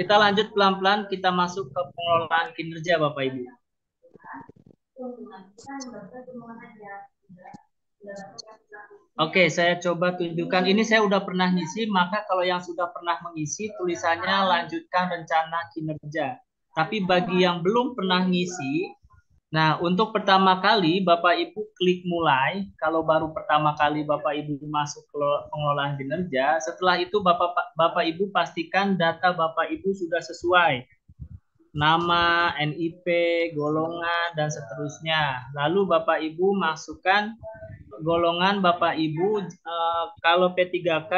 Kita lanjut pelan-pelan, kita masuk ke pengelolaan kinerja Bapak Ibu. Oke, saya coba tunjukkan. Ini saya udah pernah ngisi, maka kalau yang sudah pernah mengisi, tulisannya lanjutkan rencana kinerja. Tapi bagi yang belum pernah ngisi, nah untuk pertama kali Bapak Ibu klik mulai. Kalau baru pertama kali Bapak Ibu masuk ke pengelolaan kinerja, setelah itu Bapak Ibu pastikan data Bapak Ibu sudah sesuai. Nama, NIP, golongan, dan seterusnya. Lalu Bapak Ibu masukkan golongan Bapak Ibu, kalau P3K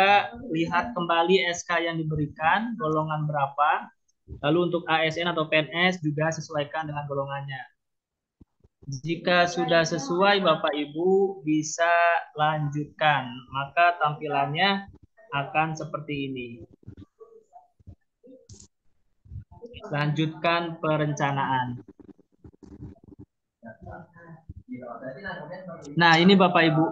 lihat kembali SK yang diberikan, golongan berapa. Lalu untuk ASN atau PNS juga sesuaikan dengan golongannya. Jika sudah sesuai Bapak Ibu bisa lanjutkan, maka tampilannya akan seperti ini. Lanjutkan perencanaan. Nah, ini Bapak Ibu.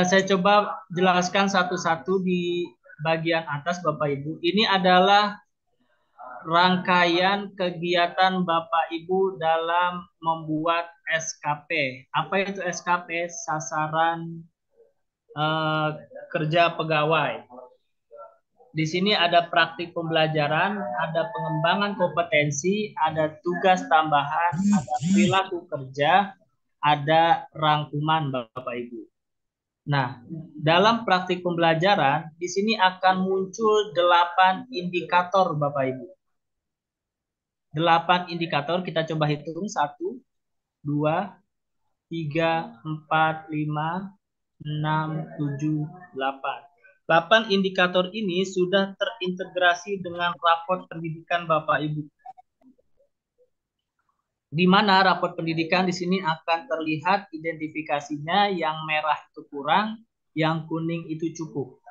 Saya coba jelaskan satu-satu di bagian atas Bapak Ibu. Ini adalah rangkaian kegiatan Bapak Ibu dalam membuat SKP. Apa itu SKP? Sasaran kerja pegawai. Di sini ada praktik pembelajaran, ada pengembangan kompetensi, ada tugas tambahan, ada perilaku kerja, ada rangkuman Bapak Ibu. Nah, dalam praktik pembelajaran, di sini akan muncul 8 indikator Bapak Ibu. 8 indikator, kita coba hitung. 1, 2, 3, 4, 5, 6, 7, 8. 8 indikator ini sudah terintegrasi dengan raport pendidikan Bapak Ibu. Di mana raport pendidikan di sini akan terlihat identifikasinya, yang merah itu kurang, yang kuning itu cukup.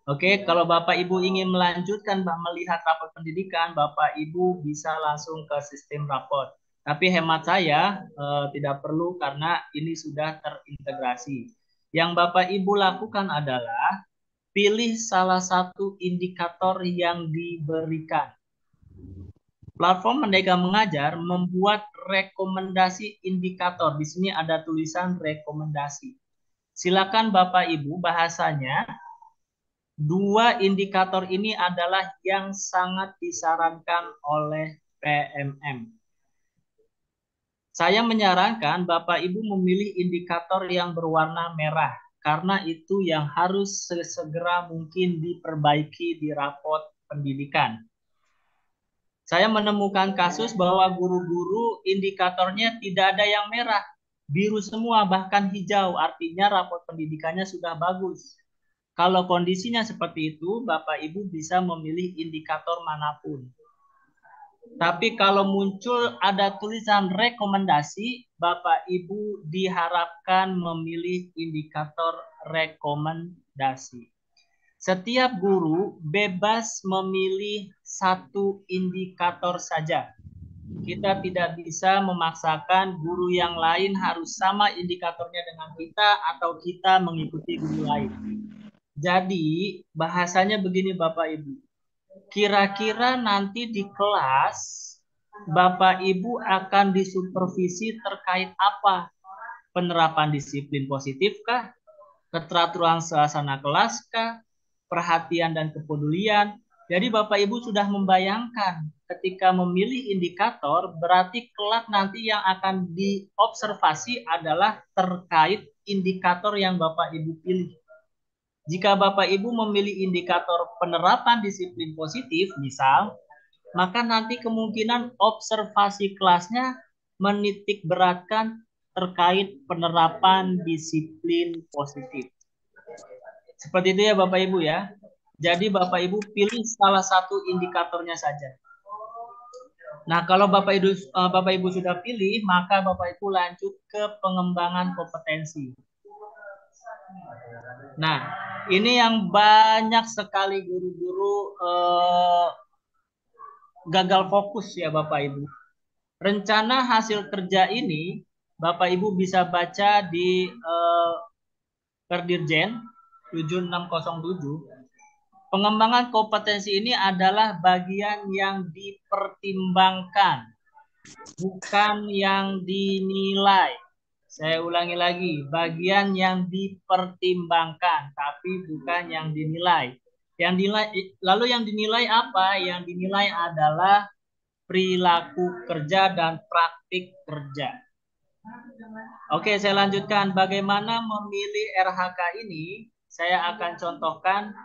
Oke, kalau Bapak Ibu ingin melanjutkan melihat raport pendidikan, Bapak Ibu bisa langsung ke sistem raport. Tapi hemat saya tidak perlu karena ini sudah terintegrasi. Yang Bapak Ibu lakukan adalah pilih salah satu indikator yang diberikan. Platform Merdeka Mengajar membuat rekomendasi indikator. Di sini ada tulisan rekomendasi. Silakan Bapak Ibu, bahasanya 2 indikator ini adalah yang sangat disarankan oleh PMM. Saya menyarankan Bapak Ibu memilih indikator yang berwarna merah, karena itu yang harus sesegera mungkin diperbaiki di raport pendidikan. Saya menemukan kasus bahwa guru-guru indikatornya tidak ada yang merah, biru semua, bahkan hijau, artinya raport pendidikannya sudah bagus. Kalau kondisinya seperti itu, Bapak Ibu bisa memilih indikator manapun. Tapi kalau muncul ada tulisan rekomendasi, Bapak Ibu diharapkan memilih indikator rekomendasi. Setiap guru bebas memilih satu indikator saja. Kita tidak bisa memaksakan guru yang lain harus sama indikatornya dengan kita atau kita mengikuti guru lain. Jadi bahasanya begini Bapak Ibu. Kira-kira nanti di kelas Bapak Ibu akan disupervisi terkait apa? Penerapan disiplin positif kah? Keteraturan suasana kelas kah? Perhatian dan kepedulian. Jadi Bapak Ibu sudah membayangkan ketika memilih indikator berarti kelak nanti yang akan diobservasi adalah terkait indikator yang Bapak Ibu pilih. Jika Bapak Ibu memilih indikator penerapan disiplin positif, misal, maka nanti kemungkinan observasi kelasnya menitik beratkan terkait penerapan disiplin positif. Seperti itu ya Bapak Ibu ya. Jadi Bapak Ibu pilih salah satu indikatornya saja. Nah, kalau Bapak Ibu sudah pilih, maka Bapak Ibu lanjut ke pengembangan kompetensi. Nah, ini yang banyak sekali guru-guru gagal fokus ya Bapak Ibu. Rencana hasil kerja ini Bapak Ibu bisa baca di Perdirjen 7607. Pengembangan kompetensi ini adalah bagian yang dipertimbangkan, bukan yang dinilai. Saya ulangi lagi, bagian yang dipertimbangkan, tapi bukan yang dinilai. Yang dinilai, lalu yang dinilai apa? Yang dinilai adalah perilaku kerja dan praktik kerja. Oke, saya lanjutkan. Bagaimana memilih RHK ini? Saya akan contohkan.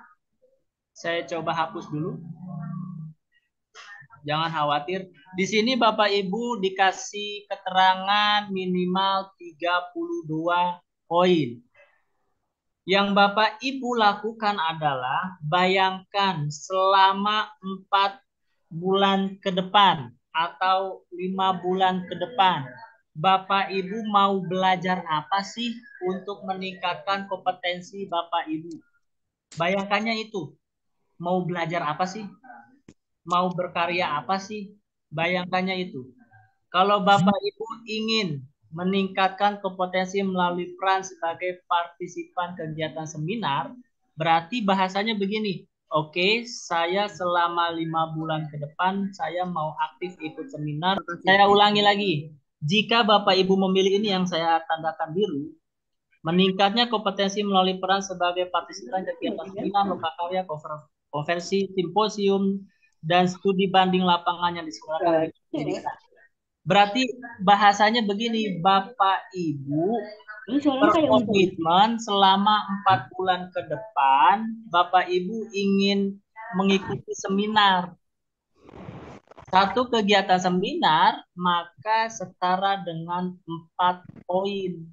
Saya coba hapus dulu. Jangan khawatir. Di sini Bapak Ibu dikasih keterangan minimal 32 poin. Yang Bapak Ibu lakukan adalah bayangkan selama 4 bulan ke depan atau 5 bulan ke depan. Bapak Ibu mau belajar apa sih untuk meningkatkan kompetensi Bapak Ibu? Bayangkannya itu. Mau belajar apa sih? Mau berkarya apa sih? Bayangkannya itu. Kalau Bapak Ibu ingin meningkatkan kompetensi melalui peran sebagai partisipan kegiatan seminar, berarti bahasanya begini. Oke, saya selama 5 bulan ke depan saya mau aktif ikut seminar. Saya ulangi lagi. Jika Bapak Ibu memilih ini yang saya tandakan biru, meningkatnya kompetensi melalui peran sebagai partisipan kegiatan seminar, lokakarya, konversi, simposium, dan studi banding lapangan yang diselenggarakan di pendidikan. Berarti bahasanya begini, Bapak Ibu berkomitmen selama 4 bulan ke depan, Bapak Ibu ingin mengikuti seminar. Satu kegiatan seminar, maka setara dengan 4 poin.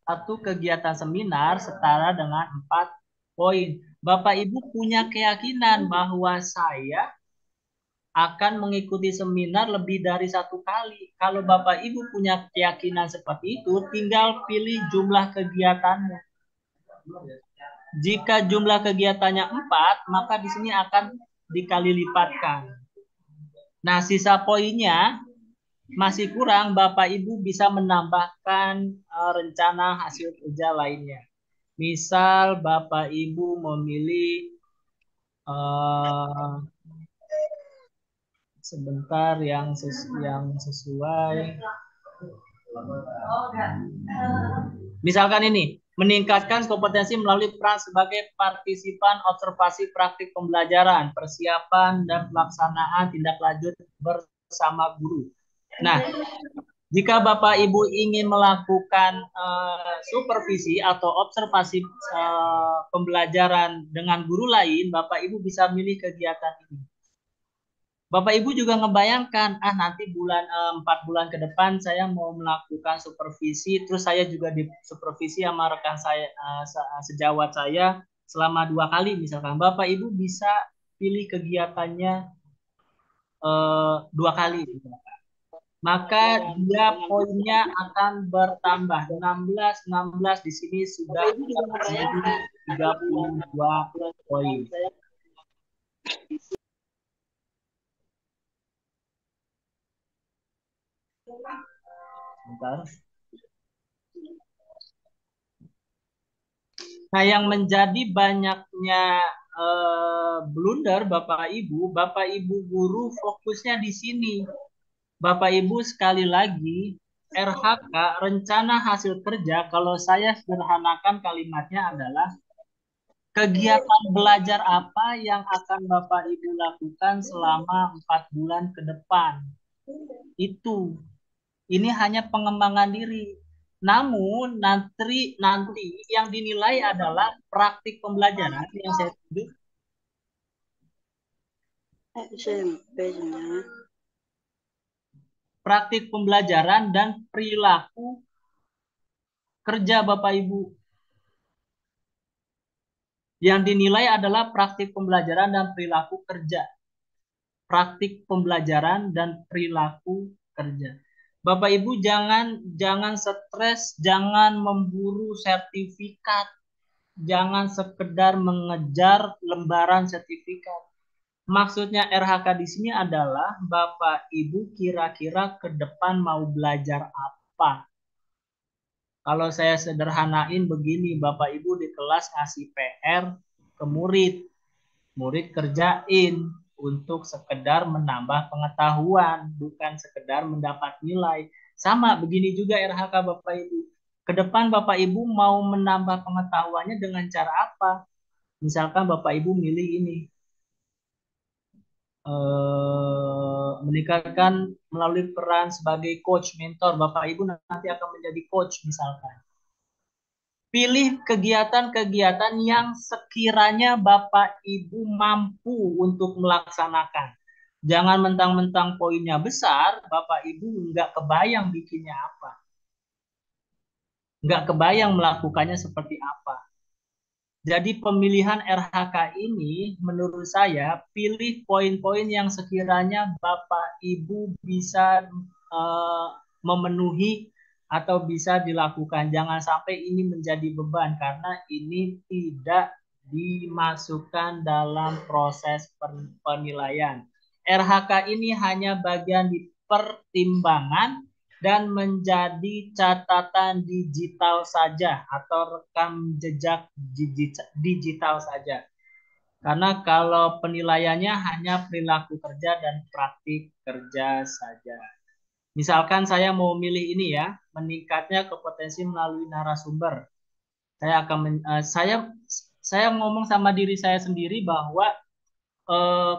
Satu kegiatan seminar setara dengan 4 poin. Bapak Ibu punya keyakinan bahwa saya akan mengikuti seminar lebih dari 1 kali. Kalau Bapak Ibu punya keyakinan seperti itu, tinggal pilih jumlah kegiatannya. Jika jumlah kegiatannya 4, maka di sini akan dikali lipatkan. Nah, sisa poinnya masih kurang, Bapak Ibu bisa menambahkan rencana hasil kerja lainnya. Misal Bapak Ibu memilih sebentar yang sesuai. Misalkan ini, meningkatkan kompetensi melalui peran sebagai partisipan observasi praktik pembelajaran, persiapan dan pelaksanaan tindak lanjut bersama guru. Nah, jika Bapak Ibu ingin melakukan supervisi atau observasi pembelajaran dengan guru lain, Bapak Ibu bisa milih kegiatan ini. Bapak Ibu juga ngebayangkan, nanti 4 bulan ke depan saya mau melakukan supervisi, terus saya juga disupervisi sama rekan saya, sejawat saya selama 2 kali misalkan. Bapak Ibu bisa pilih kegiatannya 2 kali. Maka dia poinnya akan bertambah. 16 di sini sudah menjadi 32 poin. Bentar. Nah, yang menjadi banyaknya blunder Bapak Ibu guru fokusnya di sini. Bapak Ibu sekali lagi, RHK, rencana hasil kerja, kalau saya sederhanakan kalimatnya adalah kegiatan belajar apa yang akan Bapak Ibu lakukan selama 4 bulan ke depan. Itu. Ini hanya pengembangan diri. Namun nanti yang dinilai adalah praktik pembelajaran yang saya tunjuk. Praktik pembelajaran dan perilaku kerja Bapak Ibu. Yang dinilai adalah praktik pembelajaran dan perilaku kerja. Praktik pembelajaran dan perilaku kerja. Bapak Ibu jangan stres, jangan memburu sertifikat, jangan sekedar mengejar lembaran sertifikat. Maksudnya RHK di sini adalah Bapak Ibu kira-kira ke depan mau belajar apa? Kalau saya sederhanain begini, Bapak Ibu di kelas ngasih PR ke murid. murid kerjain untuk sekedar menambah pengetahuan, bukan sekedar mendapat nilai. Sama begini juga RHK Bapak Ibu. Ke depan Bapak Ibu mau menambah pengetahuannya dengan cara apa? Misalkan Bapak Ibu milih ini, meningkatkan melalui peran sebagai coach, mentor. Bapak Ibu nanti akan menjadi coach misalkan. Pilih kegiatan-kegiatan yang sekiranya Bapak Ibu mampu untuk melaksanakan. Jangan mentang-mentang poinnya besar, Bapak Ibu nggak kebayang bikinnya apa. Nggak kebayang melakukannya seperti apa. Jadi pemilihan RHK ini menurut saya pilih poin-poin yang sekiranya Bapak Ibu bisa uh, memenuhi atau bisa dilakukan. Jangan sampai ini menjadi beban karena ini tidak dimasukkan dalam proses penilaian. RHK ini hanya bagian di pertimbangan dan menjadi catatan digital saja atau rekam jejak digital saja. Karena kalau penilaiannya hanya perilaku kerja dan praktik kerja saja. Misalkan saya mau milih ini ya, meningkatnya kompetensi melalui narasumber. Saya ngomong sama diri saya sendiri bahwa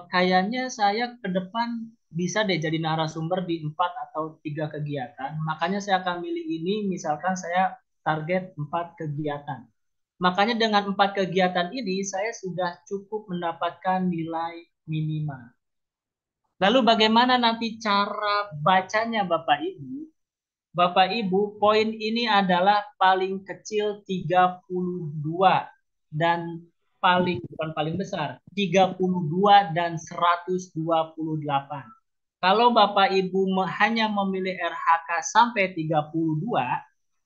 kayaknya saya ke depan bisa deh jadi narasumber di 4 atau 3 kegiatan. Makanya saya akan milih ini, misalkan saya target 4 kegiatan. Makanya dengan 4 kegiatan ini saya sudah cukup mendapatkan nilai minimal. Lalu bagaimana nanti cara bacanya Bapak Ibu? Bapak Ibu, poin ini adalah paling kecil 32 dan bukan paling besar, 32 dan 128. Kalau Bapak Ibu hanya memilih RHK sampai 32,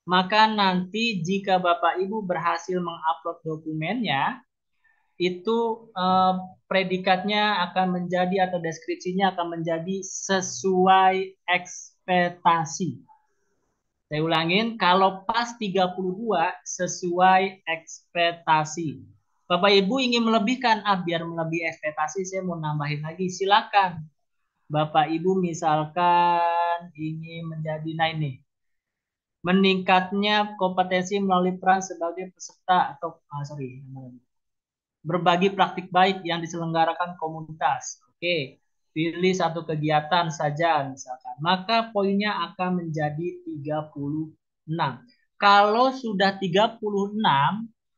maka nanti jika Bapak Ibu berhasil mengupload dokumennya, itu predikatnya akan menjadi atau deskripsinya akan menjadi sesuai ekspektasi. Saya ulangin, kalau pas 32 sesuai ekspektasi. Bapak Ibu ingin melebihkan, biar melebihi ekspektasi saya mau nambahin lagi, silakan. Bapak Ibu misalkan ingin menjadi, nah ini, meningkatnya kompetensi melalui peran sebagai peserta atau, berbagi praktik baik yang diselenggarakan komunitas. Oke, pilih satu kegiatan saja misalkan. Maka poinnya akan menjadi 36. Kalau sudah 36,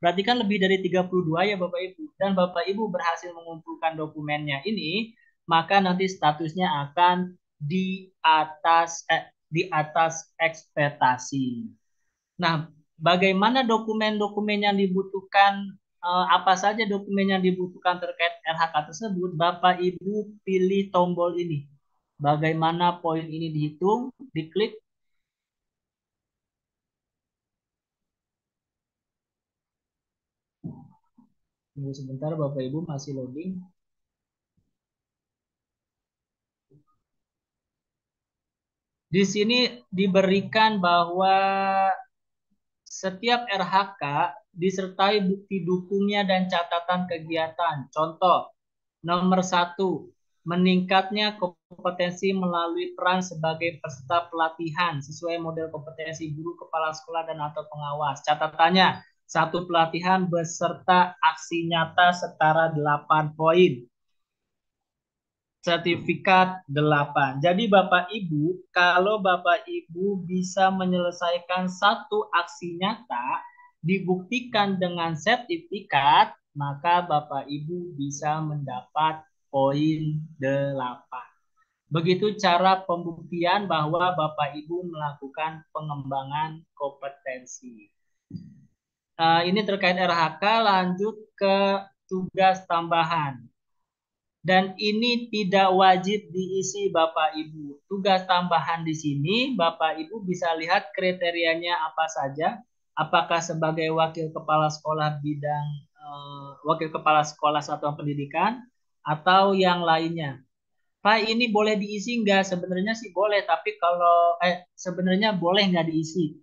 berarti kan lebih dari 32 ya Bapak Ibu. Dan Bapak Ibu berhasil mengumpulkan dokumennya ini, maka nanti statusnya akan di atas ekspektasi. Nah, bagaimana dokumen-dokumen yang dibutuhkan, apa saja dokumen yang dibutuhkan terkait RHK tersebut, Bapak Ibu pilih tombol ini. Bagaimana poin ini dihitung, diklik. Tunggu sebentar Bapak Ibu masih loading. Di sini diberikan bahwa setiap RHK disertai bukti dukungnya dan catatan kegiatan. Contoh, nomor 1, meningkatnya kompetensi melalui peran sebagai peserta pelatihan sesuai model kompetensi guru, kepala sekolah, dan atau pengawas. Catatannya, 1 pelatihan beserta aksi nyata setara 8 poin. Sertifikat 8. Jadi Bapak Ibu, kalau Bapak Ibu bisa menyelesaikan 1 aksi nyata, dibuktikan dengan sertifikat, maka Bapak Ibu bisa mendapat poin 8. Begitu cara pembuktian bahwa Bapak Ibu melakukan pengembangan kompetensi. Ini terkait RHK, lanjut ke tugas tambahan. Dan ini tidak wajib diisi Bapak Ibu. Tugas tambahan di sini Bapak Ibu bisa lihat kriterianya apa saja. Apakah sebagai wakil kepala sekolah bidang wakil kepala sekolah satuan pendidikan atau yang lainnya. Pak, ini boleh diisi nggak? Sebenarnya sih boleh, tapi kalau sebenarnya boleh nggak diisi.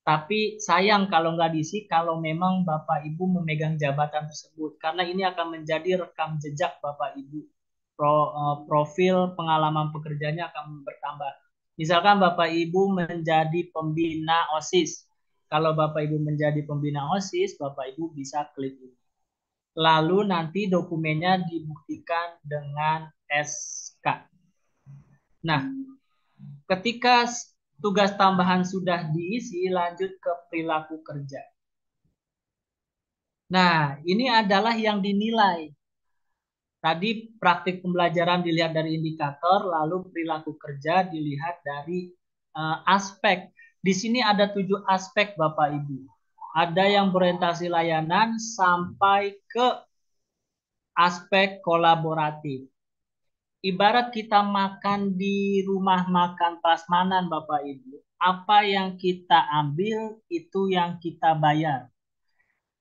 Tapi sayang kalau nggak diisi kalau memang Bapak Ibu memegang jabatan tersebut. Karena ini akan menjadi rekam jejak Bapak Ibu. Profil pengalaman pekerjaannya akan bertambah. Misalkan Bapak Ibu menjadi pembina OSIS. Kalau Bapak Ibu menjadi pembina OSIS, Bapak Ibu bisa klik ini. Lalu nanti dokumennya dibuktikan dengan SK. Nah, ketika tugas tambahan sudah diisi, lanjut ke perilaku kerja. Nah, ini adalah yang dinilai. Tadi praktik pembelajaran dilihat dari indikator, lalu perilaku kerja dilihat dari aspek. Di sini ada 7 aspek Bapak Ibu. Ada yang berorientasi layanan sampai ke aspek kolaboratif. Ibarat kita makan di rumah makan prasmanan Bapak Ibu, apa yang kita ambil itu yang kita bayar.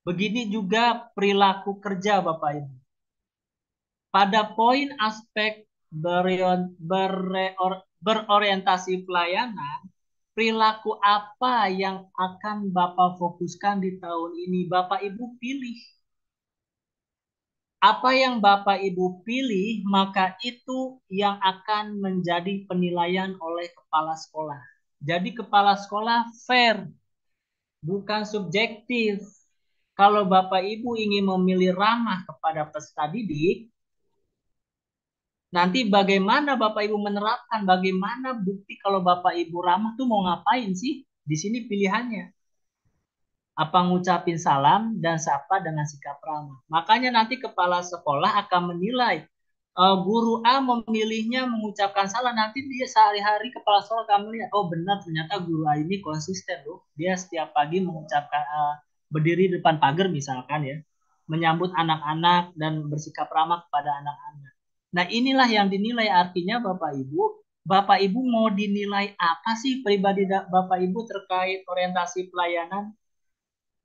Begini juga perilaku kerja Bapak Ibu. Pada poin aspek berorientasi pelayanan, perilaku apa yang akan Bapak fokuskan di tahun ini? Bapak Ibu pilih. Apa yang Bapak Ibu pilih, maka itu yang akan menjadi penilaian oleh kepala sekolah. Jadi kepala sekolah fair, bukan subjektif. Kalau Bapak Ibu ingin memilih ramah kepada peserta didik, nanti bagaimana Bapak Ibu menerapkan, bagaimana bukti kalau Bapak Ibu ramah tuh mau ngapain sih? Di sini pilihannya. Apa ngucapin salam dan sapa dengan sikap ramah. Makanya nanti kepala sekolah akan menilai guru A memilihnya mengucapkan salam, nanti dia sehari-hari kepala sekolah akan melihat, oh benar ternyata guru A ini konsisten loh. Dia setiap pagi mengucapkan berdiri di depan pagar misalkan ya, menyambut anak-anak dan bersikap ramah kepada anak-anak. Nah, inilah yang dinilai, artinya Bapak Ibu mau dinilai apa sih pribadi Bapak Ibu terkait orientasi pelayanan?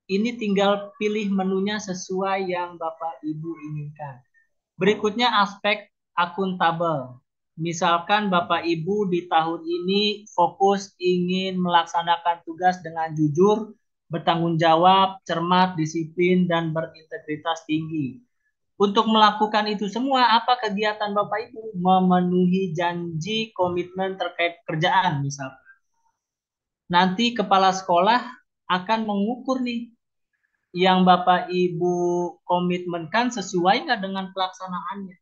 Ini tinggal pilih menunya sesuai yang Bapak Ibu inginkan. Berikutnya aspek akuntabel. Misalkan Bapak Ibu di tahun ini fokus ingin melaksanakan tugas dengan jujur, bertanggung jawab, cermat, disiplin, dan berintegritas tinggi. Untuk melakukan itu semua, apa kegiatan Bapak Ibu? Memenuhi janji komitmen terkait pekerjaan misalkan. Nanti kepala sekolah akan mengukur nih yang Bapak Ibu komitmenkan sesuai nggak dengan pelaksanaannya.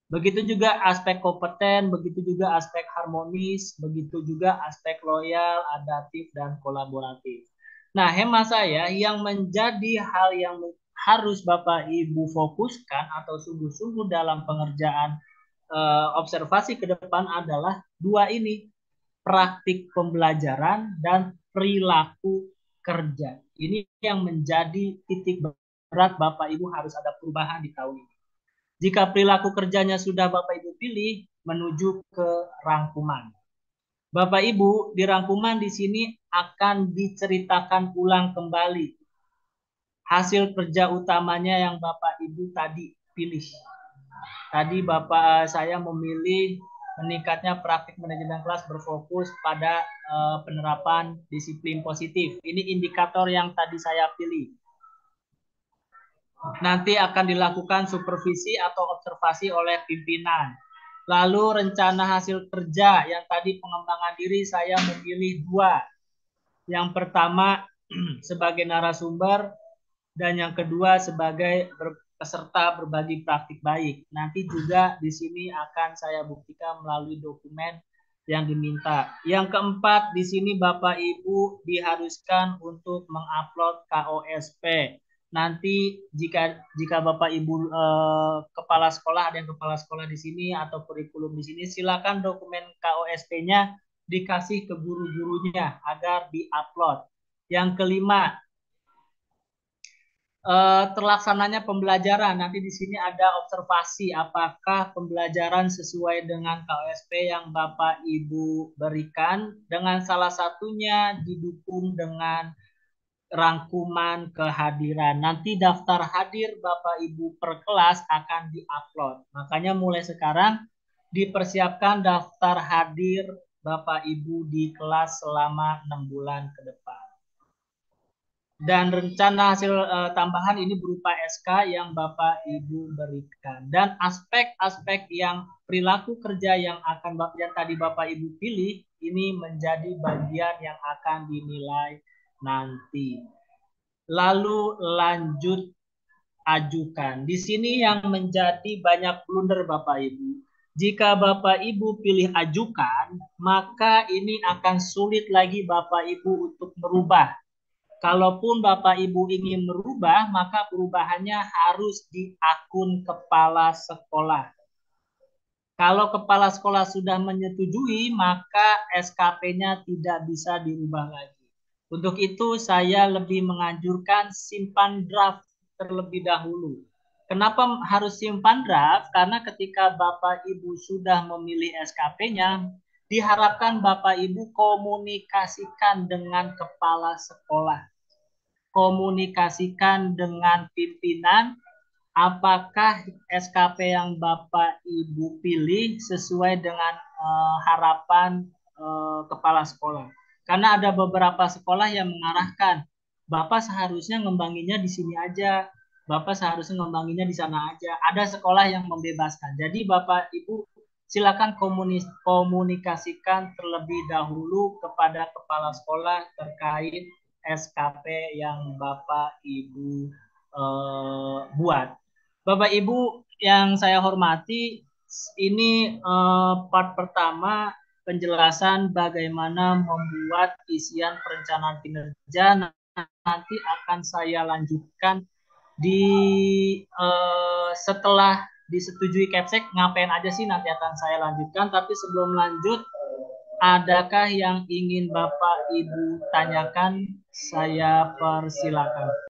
Begitu juga aspek kompeten, begitu juga aspek harmonis, begitu juga aspek loyal, adaptif, dan kolaboratif. Nah, hemat saya yang menjadi hal yang harus Bapak Ibu fokuskan atau sungguh-sungguh dalam pengerjaan observasi ke depan adalah dua ini, praktik pembelajaran dan perilaku kerja. Ini yang menjadi titik berat Bapak Ibu harus ada perubahan di tahun ini. Jika perilaku kerjanya sudah Bapak Ibu pilih, menuju ke rangkuman. Bapak Ibu, di rangkuman di sini akan diceritakan ulang kembali hasil kerja utamanya yang Bapak Ibu tadi pilih. Tadi Bapak saya memilih meningkatnya praktik manajemen kelas berfokus pada penerapan disiplin positif. Ini indikator yang tadi saya pilih. Nanti akan dilakukan supervisi atau observasi oleh pimpinan. Lalu rencana hasil kerja yang tadi pengembangan diri saya memilih dua. Yang pertama sebagai narasumber dan yang kedua sebagai peserta berbagi praktik baik. Nanti juga di sini akan saya buktikan melalui dokumen yang diminta. Yang keempat di sini Bapak Ibu diharuskan untuk mengupload KOSP. Nanti jika Bapak Ibu kepala sekolah, ada yang kepala sekolah di sini atau kurikulum di sini, silakan dokumen KOSP-nya dikasih ke guru-gurunya agar diupload. Yang kelima, terlaksananya pembelajaran. Nanti di sini ada observasi apakah pembelajaran sesuai dengan KOSP yang Bapak Ibu berikan, dengan salah satunya didukung dengan rangkuman kehadiran. Nanti daftar hadir Bapak Ibu per kelas akan diupload. Makanya mulai sekarang dipersiapkan daftar hadir Bapak Ibu di kelas selama 6 bulan ke depan. Dan rencana hasil tambahan ini berupa SK yang Bapak Ibu berikan. Dan aspek-aspek yang perilaku kerja yang yang tadi Bapak Ibu pilih ini menjadi bagian yang akan dinilai nanti. Lalu lanjut ajukan. Di sini yang menjadi banyak blunder Bapak Ibu. Jika Bapak Ibu pilih ajukan, maka ini akan sulit lagi Bapak Ibu untuk merubah. Kalaupun Bapak Ibu ingin merubah, maka perubahannya harus di akun kepala sekolah. Kalau kepala sekolah sudah menyetujui, maka SKP-nya tidak bisa dirubah lagi. Untuk itu, saya lebih menganjurkan simpan draft terlebih dahulu. Kenapa harus simpan draft? Karena ketika Bapak Ibu sudah memilih SKP-nya, diharapkan Bapak Ibu komunikasikan dengan kepala sekolah, komunikasikan dengan pimpinan, apakah SKP yang Bapak Ibu pilih sesuai dengan harapan kepala sekolah. Karena ada beberapa sekolah yang mengarahkan, Bapak seharusnya ngembanginnya di sini aja, Bapak seharusnya ngembanginnya di sana aja. Ada sekolah yang membebaskan. Jadi Bapak Ibu silakan komunikasikan terlebih dahulu kepada kepala sekolah terkait SKP yang Bapak Ibu buat. Bapak Ibu yang saya hormati, ini part pertama penjelasan bagaimana membuat isian perencanaan kinerja. Nanti akan saya lanjutkan di setelah disetujui Kepsek, ngapain aja sih nanti akan saya lanjutkan. Tapi sebelum lanjut, adakah yang ingin Bapak Ibu tanyakan? Saya persilakan.